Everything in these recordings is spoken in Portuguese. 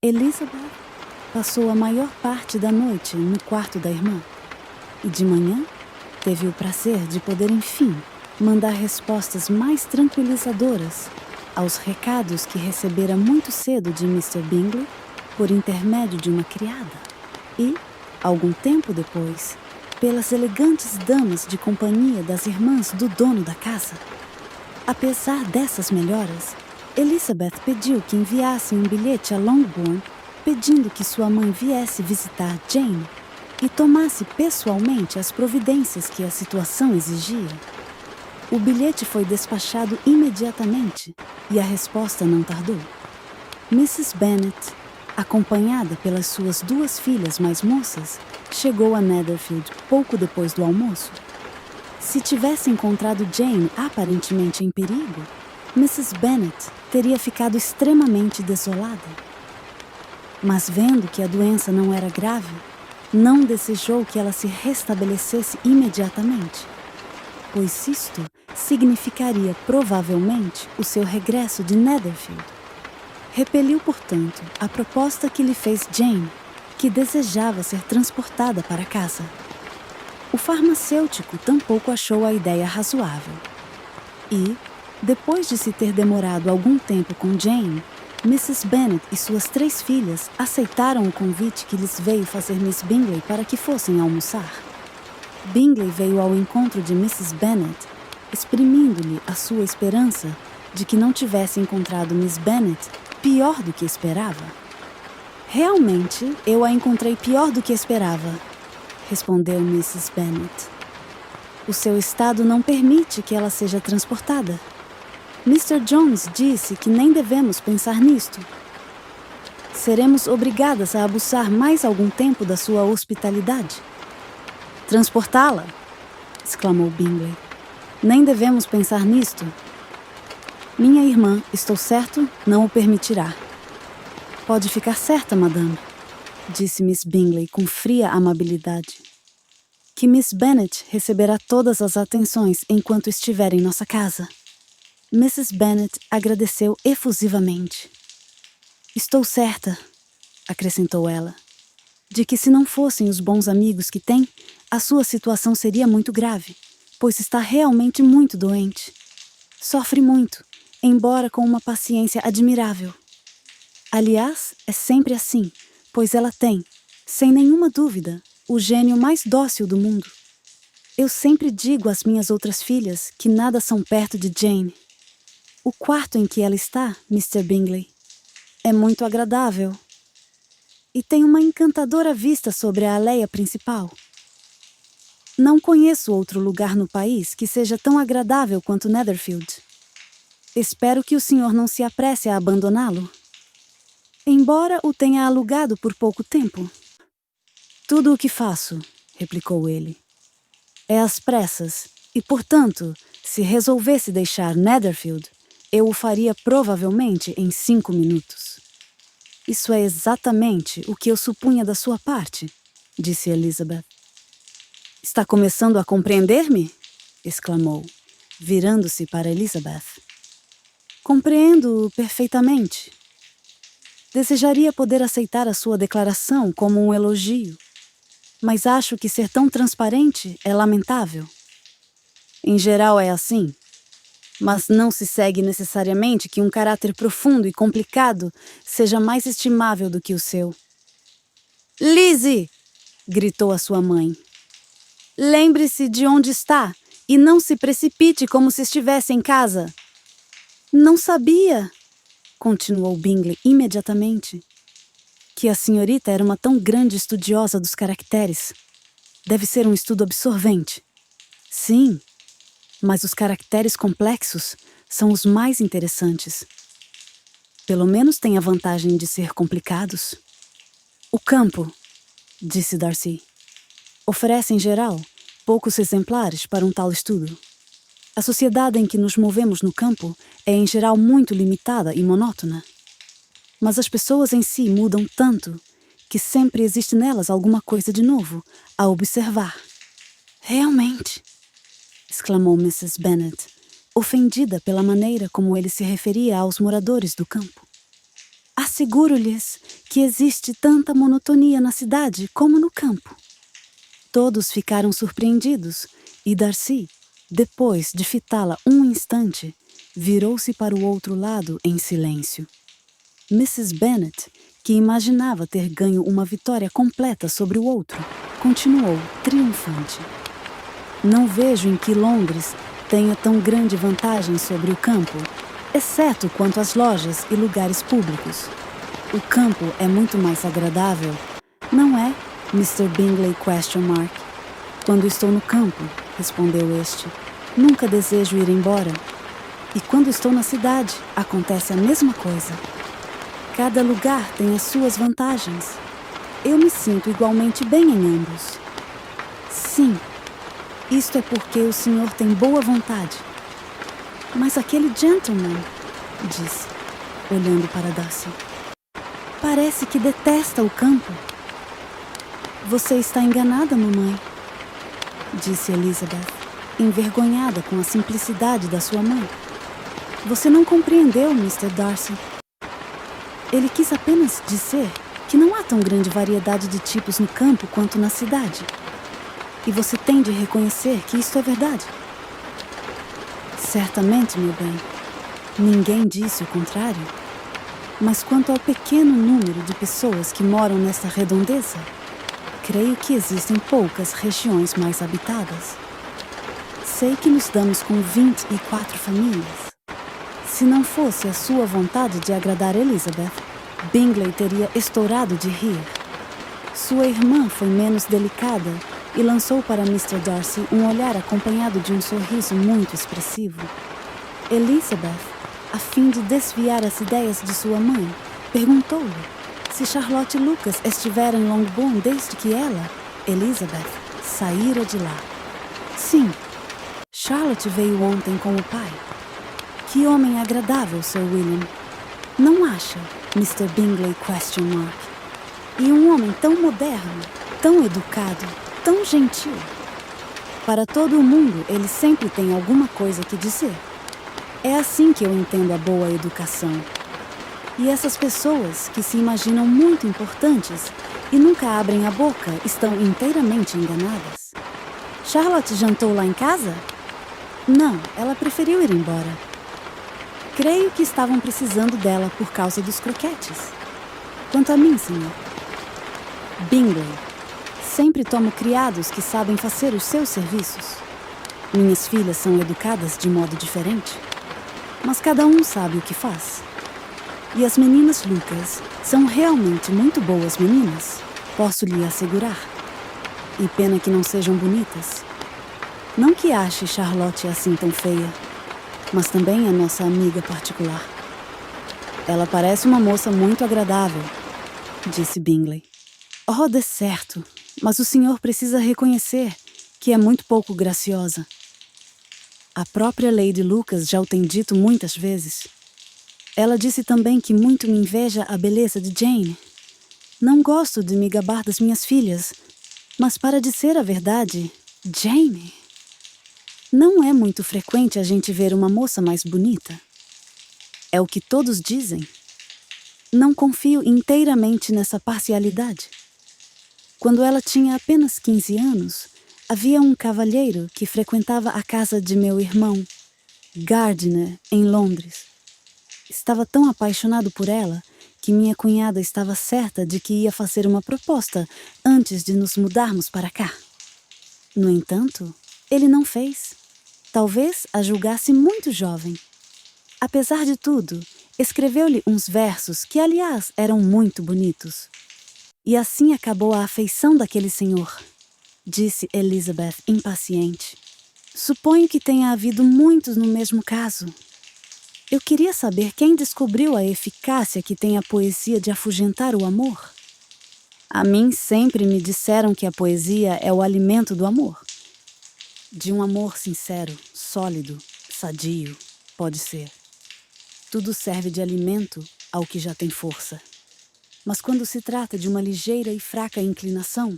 Elizabeth passou a maior parte da noite no quarto da irmã e de manhã teve o prazer de poder, enfim, mandar respostas mais tranquilizadoras aos recados que recebera muito cedo de Mr. Bingley por intermédio de uma criada e, algum tempo depois, pelas elegantes damas de companhia das irmãs do dono da casa. Apesar dessas melhoras, Elizabeth pediu que enviassem um bilhete a Longbourn pedindo que sua mãe viesse visitar Jane e tomasse pessoalmente as providências que a situação exigia. O bilhete foi despachado imediatamente e a resposta não tardou. Mrs. Bennet, acompanhada pelas suas 2 filhas mais moças, chegou a Netherfield pouco depois do almoço. Se tivesse encontrado Jane aparentemente em perigo, Mrs. Bennet teria ficado extremamente desolada. Mas vendo que a doença não era grave, não desejou que ela se restabelecesse imediatamente, pois isto significaria provavelmente o seu regresso de Netherfield. Repeliu, portanto, a proposta que lhe fez Jane, que desejava ser transportada para casa. O farmacêutico tampouco achou a ideia razoável. E, depois de se ter demorado algum tempo com Jane, Mrs. Bennet e suas 3 filhas aceitaram o convite que lhes veio fazer Miss Bingley para que fossem almoçar. Bingley veio ao encontro de Mrs. Bennet, exprimindo-lhe a sua esperança de que não tivesse encontrado Miss Bennet pior do que esperava. Realmente, eu a encontrei pior do que esperava, respondeu Mrs. Bennet. O seu estado não permite que ela seja transportada. Mr. Jones disse que nem devemos pensar nisto. Seremos obrigadas a abusar mais algum tempo da sua hospitalidade. Transportá-la? Exclamou Bingley. Nem devemos pensar nisto. Minha irmã, estou certo, não o permitirá. Pode ficar certa, madame, disse Miss Bingley com fria amabilidade, que Miss Bennet receberá todas as atenções enquanto estiver em nossa casa. Mrs. Bennet agradeceu efusivamente. Estou certa, acrescentou ela, de que se não fossem os bons amigos que tem, a sua situação seria muito grave, pois está realmente muito doente. Sofre muito, embora com uma paciência admirável. Aliás, é sempre assim, pois ela tem, sem nenhuma dúvida, o gênio mais dócil do mundo. Eu sempre digo às minhas outras filhas que nada são perto de Jane. O quarto em que ela está, Mr. Bingley, é muito agradável e tem uma encantadora vista sobre a aléia principal. Não conheço outro lugar no país que seja tão agradável quanto Netherfield. Espero que o senhor não se apresse a abandoná-lo, embora o tenha alugado por pouco tempo. Tudo o que faço, replicou ele, é às pressas e, portanto, se resolvesse deixar Netherfield, eu o faria provavelmente em 5 minutos. Isso é exatamente o que eu supunha da sua parte, disse Elizabeth. Está começando a compreender-me? Exclamou, virando-se para Elizabeth. Compreendo-o perfeitamente. Desejaria poder aceitar a sua declaração como um elogio, mas acho que ser tão transparente é lamentável. Em geral é assim, mas não se segue necessariamente que um caráter profundo e complicado seja mais estimável do que o seu. Lizzie! Gritou a sua mãe. Lembre-se de onde está e não se precipite como se estivesse em casa. Não sabia, continuou Bingley imediatamente, que a senhorita era uma tão grande estudiosa dos caracteres. Deve ser um estudo absorvente. Sim, mas os caracteres complexos são os mais interessantes. Pelo menos têm a vantagem de ser complicados. O campo, disse Darcy, oferece, em geral, poucos exemplares para um tal estudo. A sociedade em que nos movemos no campo é, em geral, muito limitada e monótona. Mas as pessoas em si mudam tanto que sempre existe nelas alguma coisa de novo a observar. Realmente, exclamou Mrs. Bennet, ofendida pela maneira como ele se referia aos moradores do campo. Asseguro-lhes que existe tanta monotonia na cidade como no campo. Todos ficaram surpreendidos e Darcy, depois de fitá-la um instante, virou-se para o outro lado em silêncio. Mrs. Bennet, que imaginava ter ganho uma vitória completa sobre o outro, continuou triunfante. Não vejo em que Londres tenha tão grande vantagem sobre o campo, exceto quanto às lojas e lugares públicos. O campo é muito mais agradável, não é, Mr. Bingley ? Quando estou no campo, respondeu este, nunca desejo ir embora. E quando estou na cidade, acontece a mesma coisa. Cada lugar tem as suas vantagens. Eu me sinto igualmente bem em ambos. Sim, isto é porque o senhor tem boa vontade. Mas aquele gentleman, disse, olhando para Darcy, parece que detesta o campo. Você está enganada, mamãe, disse Elizabeth, envergonhada com a simplicidade da sua mãe. Você não compreendeu, Mr. Darcy. Ele quis apenas dizer que não há tão grande variedade de tipos no campo quanto na cidade. E você tem de reconhecer que isto é verdade. Certamente, meu bem, ninguém disse o contrário. Mas quanto ao pequeno número de pessoas que moram nesta redondeza, creio que existem poucas regiões mais habitadas. Sei que nos damos com 24 famílias. Se não fosse a sua vontade de agradar Elizabeth, Bingley teria estourado de rir. Sua irmã foi menos delicada e lançou para Mr. Darcy um olhar acompanhado de um sorriso muito expressivo. Elizabeth, a fim de desviar as ideias de sua mãe, perguntou-lhe se Charlotte Lucas estivera em Longbourn desde que ela, Elizabeth, saíra de lá. Sim, Charlotte veio ontem com o pai. Que homem agradável, Sir William. Não acha, Mr. Bingley ? E um homem tão moderno, tão educado, tão gentil. Para todo o mundo, ele sempre tem alguma coisa que dizer. É assim que eu entendo a boa educação. E essas pessoas que se imaginam muito importantes e nunca abrem a boca estão inteiramente enganadas. Charlotte jantou lá em casa? Não, ela preferiu ir embora. Creio que estavam precisando dela por causa dos croquetes. Quanto a mim, senhor, Bingley, sempre tomo criados que sabem fazer os seus serviços. Minhas filhas são educadas de modo diferente, mas cada um sabe o que faz. E as meninas Lucas são realmente muito boas meninas, posso lhe assegurar. E pena que não sejam bonitas. Não que ache Charlotte assim tão feia, mas também é nossa amiga particular. Ela parece uma moça muito agradável, disse Bingley. Oh, de certo, mas o senhor precisa reconhecer que é muito pouco graciosa. A própria Lady Lucas já o tem dito muitas vezes. Ela disse também que muito me inveja a beleza de Jane. Não gosto de me gabar das minhas filhas, mas para dizer a verdade, Jane... Não é muito frequente a gente ver uma moça mais bonita. É o que todos dizem. Não confio inteiramente nessa parcialidade. Quando ela tinha apenas 15 anos, havia um cavalheiro que frequentava a casa de meu irmão, Gardiner, em Londres. Estava tão apaixonado por ela que minha cunhada estava certa de que ia fazer uma proposta antes de nos mudarmos para cá. No entanto, ele não fez. Talvez a julgasse muito jovem. Apesar de tudo, escreveu-lhe uns versos que, aliás, eram muito bonitos. E assim acabou a afeição daquele senhor, disse Elizabeth, impaciente. Suponho que tenha havido muitos no mesmo caso. Eu queria saber quem descobriu a eficácia que tem a poesia de afugentar o amor. A mim sempre me disseram que a poesia é o alimento do amor. De um amor sincero, sólido, sadio, pode ser. Tudo serve de alimento ao que já tem força. Mas quando se trata de uma ligeira e fraca inclinação,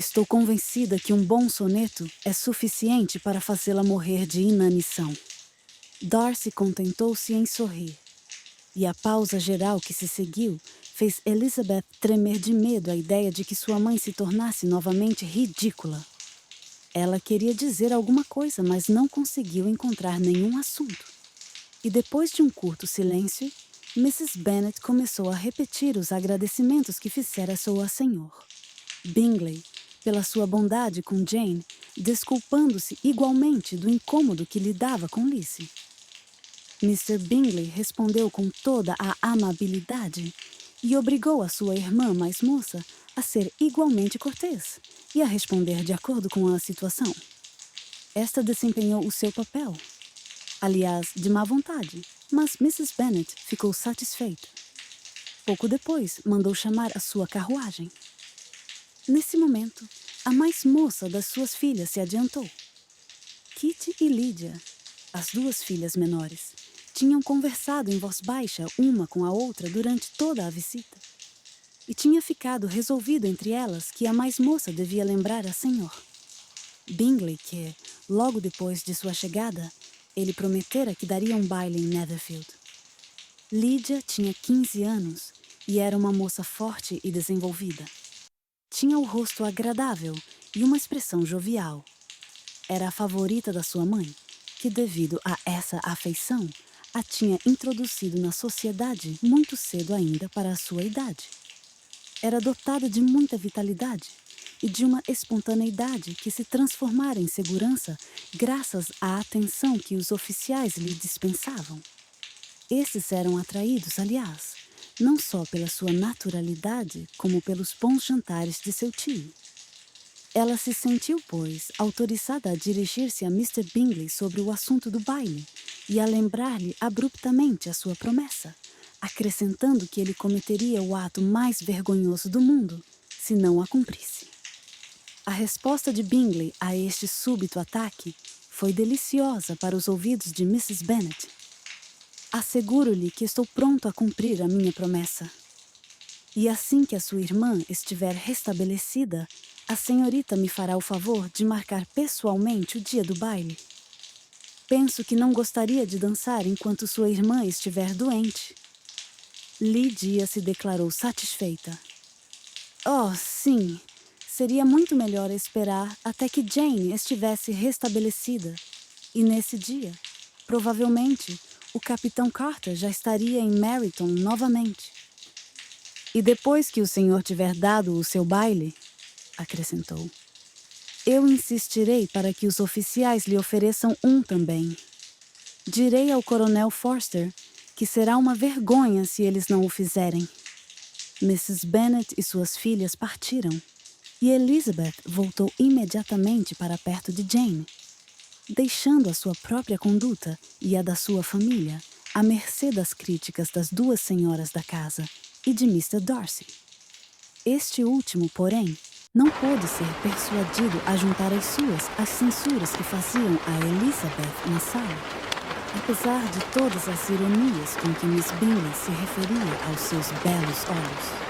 estou convencida que um bom soneto é suficiente para fazê-la morrer de inanição. Darcy contentou-se em sorrir, e a pausa geral que se seguiu fez Elizabeth tremer de medo à ideia de que sua mãe se tornasse novamente ridícula. Ela queria dizer alguma coisa, mas não conseguiu encontrar nenhum assunto. E depois de um curto silêncio, Mrs. Bennet começou a repetir os agradecimentos que fizera ao Senhor Bingley pela sua bondade com Jane, desculpando-se igualmente do incômodo que lhe dava com Lizzie. Mr. Bingley respondeu com toda a amabilidade e obrigou a sua irmã mais moça a ser igualmente cortês e a responder de acordo com a situação. Esta desempenhou o seu papel, aliás, de má vontade, mas Mrs. Bennet ficou satisfeita. Pouco depois, mandou chamar a sua carruagem. Nesse momento, a mais moça das suas filhas se adiantou. Kitty e Lydia, as duas filhas menores, tinham conversado em voz baixa uma com a outra durante toda a visita. E tinha ficado resolvido entre elas que a mais moça devia lembrar a Senhor Bingley que, logo depois de sua chegada, ele prometera que daria um baile em Netherfield. Lydia tinha 15 anos e era uma moça forte e desenvolvida. Tinha o rosto agradável e uma expressão jovial. Era a favorita da sua mãe, que, devido a essa afeição, a tinha introduzido na sociedade muito cedo ainda para a sua idade. Era dotada de muita vitalidade e de uma espontaneidade que se transformara em segurança graças à atenção que os oficiais lhe dispensavam. Esses eram atraídos, aliás, não só pela sua naturalidade, como pelos bons jantares de seu tio. Ela se sentiu, pois, autorizada a dirigir-se a Mr. Bingley sobre o assunto do baile e a lembrar-lhe abruptamente a sua promessa, acrescentando que ele cometeria o ato mais vergonhoso do mundo se não a cumprisse. A resposta de Bingley a este súbito ataque foi deliciosa para os ouvidos de Mrs. Bennet. Asseguro-lhe que estou pronto a cumprir a minha promessa. E assim que a sua irmã estiver restabelecida, a senhorita me fará o favor de marcar pessoalmente o dia do baile. Penso que não gostaria de dançar enquanto sua irmã estiver doente. Lydia se declarou satisfeita. Oh, sim, seria muito melhor esperar até que Jane estivesse restabelecida. E nesse dia, provavelmente, o Capitão Carter já estaria em Meryton novamente. E depois que o senhor tiver dado o seu baile, acrescentou, eu insistirei para que os oficiais lhe ofereçam um também. Direi ao Coronel Forster que será uma vergonha se eles não o fizerem. Mrs. Bennet e suas filhas partiram, e Elizabeth voltou imediatamente para perto de Jane, deixando a sua própria conduta e a da sua família à mercê das críticas das duas senhoras da casa e de Mr. Darcy. Este último, porém, não pôde ser persuadido a juntar as suas às censuras que faziam a Elizabeth na sala, apesar de todas as ironias com que Miss Bingley se referia aos seus belos olhos.